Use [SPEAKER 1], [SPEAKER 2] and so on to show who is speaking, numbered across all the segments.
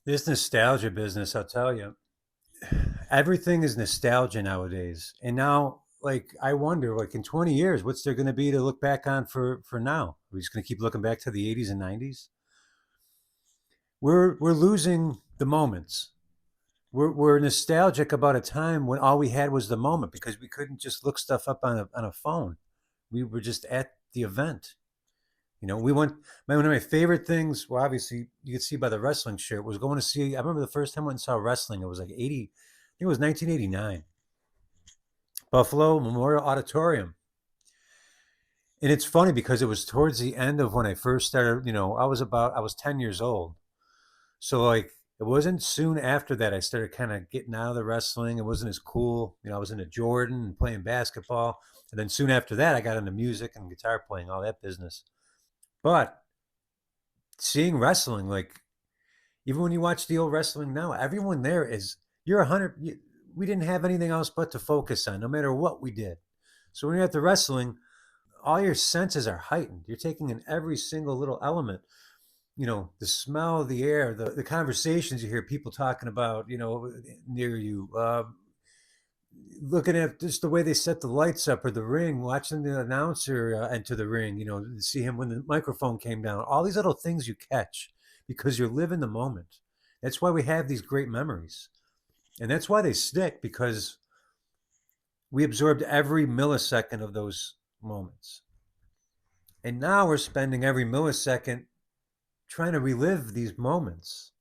[SPEAKER 1] This nostalgia business, I'll tell you, everything is nostalgia nowadays. And now, like, I wonder, like, in 20 years, what's there going to be to look back on for now? We're just going to keep looking back to the 80s and 90s. We're losing the moments. We're nostalgic about a time when all we had was the moment because we couldn't just look stuff up on a phone. We were just at the event. We went. One of my favorite things, well, obviously you could see by the wrestling shirt, was going to see. I remember the first time I went and saw wrestling. It was like 80. I think it was 1989. Buffalo Memorial Auditorium. And it's funny because it was towards the end of when I first started. I was 10 years old. So like it wasn't soon after that I started kind of getting out of the wrestling. It wasn't as cool. I was into Jordan and playing basketball. And then soon after that I got into music and guitar playing, all that business. But seeing wrestling, like even when you watch the old wrestling now, everyone there is you're 100. We didn't have anything else but to focus on, no matter what we did. So when you're at the wrestling, all your senses are heightened. You're taking in every single little element. The smell of the air, the conversations you hear people talking about, near you. Looking at just the way they set the lights up or the ring, watching the announcer enter the ring, see him when the microphone came down. All these little things you catch because you're living the moment. That's why we have these great memories. And that's why they stick because we absorbed every millisecond of those moments. And now we're spending every millisecond trying to relive these moments.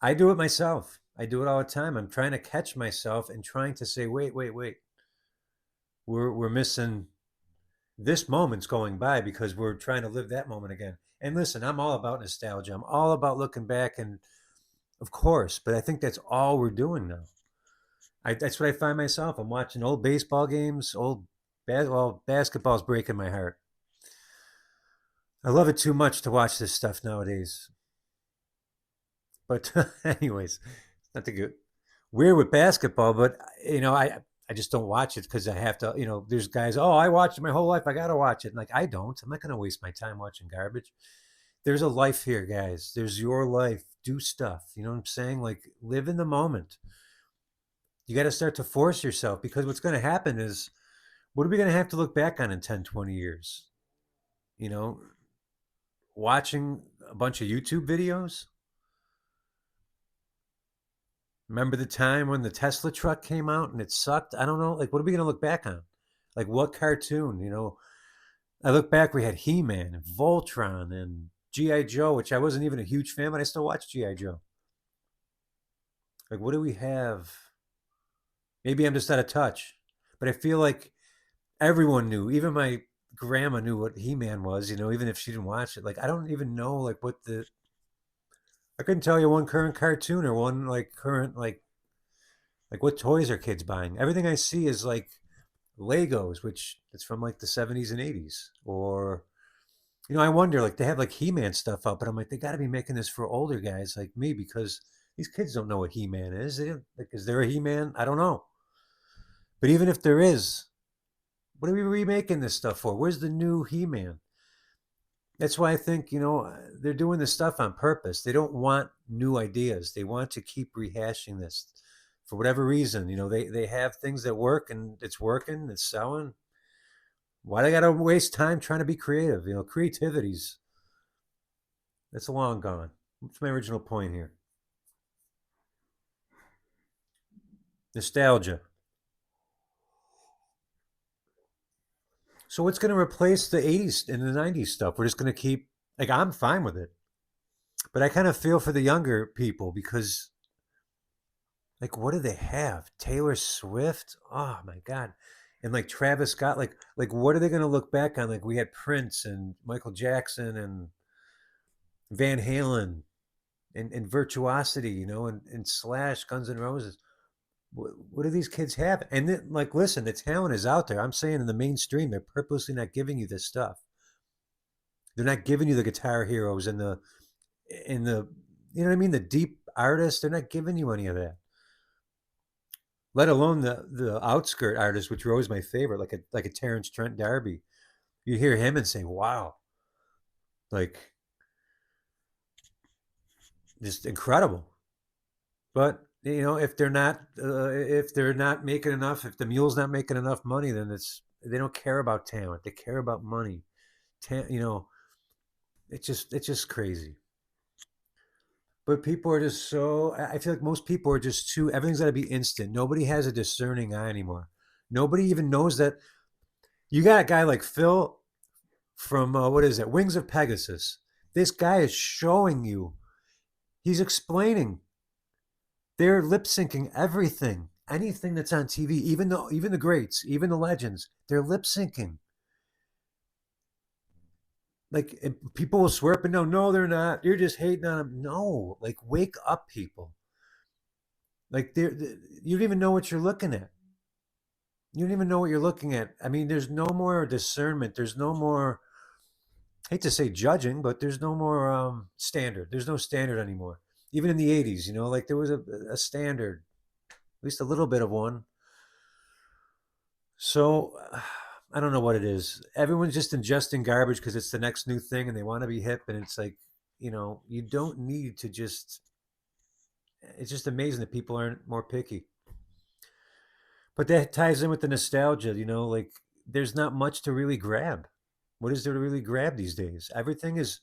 [SPEAKER 1] I do it myself. I do it all the time. I'm trying to catch myself and trying to say, wait, wait, wait. We're missing this moment's going by because we're trying to live that moment again. And listen, I'm all about nostalgia. I'm all about looking back and of course, but I think that's all we're doing now. That's what I find myself. I'm watching old baseball games, basketball's breaking my heart. I love it too much to watch this stuff nowadays. But anyways, not to get weird with basketball, but I just don't watch it because I have to. There's guys. Oh, I watched it my whole life. I gotta watch it. And like I don't. I'm not gonna waste my time watching garbage. There's a life here, guys. There's your life. Do stuff. You know what I'm saying? Like live in the moment. You got to start to force yourself because what's going to happen is what are we going to have to look back on in 10, 20 years? You know, watching a bunch of YouTube videos. Remember the time when the Tesla truck came out and it sucked? I don't know. Like, what are we going to look back on? Like, what cartoon? I look back, we had He Man and Voltron and G.I. Joe, which I wasn't even a huge fan, but I still watch G.I. Joe. Like, what do we have? Maybe I'm just out of touch, but I feel like everyone knew. Even my grandma knew what He Man was, even if she didn't watch it. Like, I don't even know, like, I couldn't tell you one current cartoon or one, like, current, like what toys are kids buying? Everything I see is like Legos, which it's from like the 70s and 80s. Or, I wonder, like, they have like He Man stuff up, but I'm like, they got to be making this for older guys like me because these kids don't know what He Man is. Like, is there a He Man? I don't know. But even if there is, what are we remaking this stuff for? Where's the new He Man? That's why I think, they're doing this stuff on purpose. They don't want new ideas. They want to keep rehashing this for whatever reason. They have things that work and it's working, it's selling. Why they gotta waste time trying to be creative? Creativity's that's long gone. What's my original point here? Nostalgia. So what's gonna replace the 80s and the 90s stuff? We're just gonna keep like I'm fine with it. But I kind of feel for the younger people because like what do they have? Taylor Swift? Oh my god. And like Travis Scott, like what are they gonna look back on? Like we had Prince and Michael Jackson and Van Halen and Virtuosity, and Slash, Guns N' Roses. What do these kids have? And then, like, listen, the talent is out there. I'm saying in the mainstream, they're purposely not giving you this stuff. They're not giving you the guitar heroes and the you know what I mean, the deep artists. They're not giving you any of that. Let alone the outskirt artists, which were always my favorite, like a Terrence Trent D'Arby. You hear him and say, "Wow!" Like just incredible. But if they're not making enough, if the mule's not making enough money, then it's they don't care about talent. They care about money. It's just crazy. But people are just so. I feel like most people are just too. Everything's got to be instant. Nobody has a discerning eye anymore. Nobody even knows that you got a guy like Phil from what is it, Wings of Pegasus. This guy is showing you. He's explaining. They're lip syncing everything, anything that's on TV, even the greats, even the legends. They're lip syncing. Like people will swear up and down, no, they're not. You're just hating on them. No, like wake up, people. Like you don't even know what you're looking at. You don't even know what you're looking at. I mean, there's no more discernment. There's no more. I hate to say judging, but there's no more standard. There's no standard anymore. Even in the '80s, like there was a standard, at least a little bit of one. So I don't know what it is. Everyone's just ingesting garbage because it's the next new thing and they want to be hip. And it's like, you don't need to just. It's just amazing that people aren't more picky. But that ties in with the nostalgia. Like there's not much to really grab. What is there to really grab these days? Everything is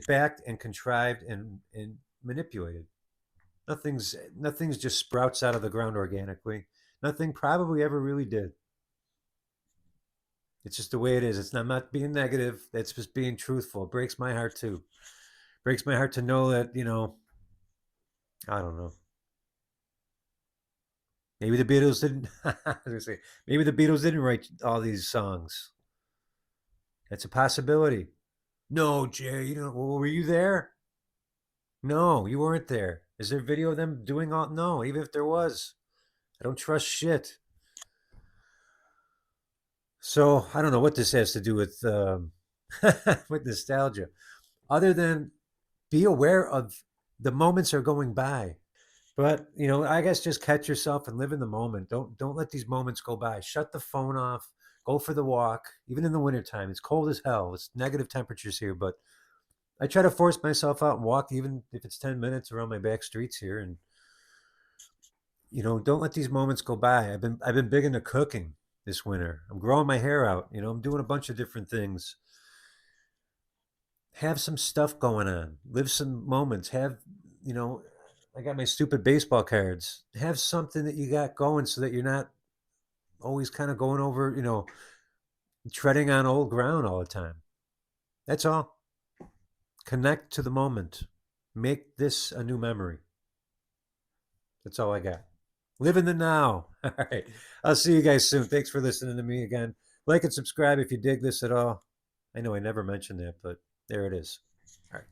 [SPEAKER 1] backed and contrived and manipulated. Nothing's just sprouts out of the ground organically. Nothing probably ever really did. It's just the way it is. I'm not being negative. That's just being truthful. It breaks my heart too. Breaks my heart to know that, I don't know. Maybe the Beatles didn't I was gonna say, maybe the Beatles didn't write all these songs. That's a possibility. No, Jay, well, were you there? No, you weren't there. Is there video of them doing all? No, even if there was, I don't trust shit. So I don't know what this has to do with with nostalgia, other than be aware of the moments are going by. But I guess just catch yourself and live in the moment. Don't let these moments go by. Shut the phone off. Go for the walk. Even in the wintertime, it's cold as hell. It's negative temperatures here, but I try to force myself out and walk, even if it's 10 minutes around my back streets here. And don't let these moments go by. I've been big into cooking this winter. I'm growing my hair out. I'm doing a bunch of different things. Have some stuff going on. Live some moments. You know, I got my stupid baseball cards. Have something that you got going so that you're not always kind of going over, treading on old ground all the time. That's all. Connect to the moment. Make this a new memory. That's all I got. Live in the now. All right. I'll see you guys soon. Thanks for listening to me again. Like and subscribe if you dig this at all. I know I never mentioned that, but there it is. All right.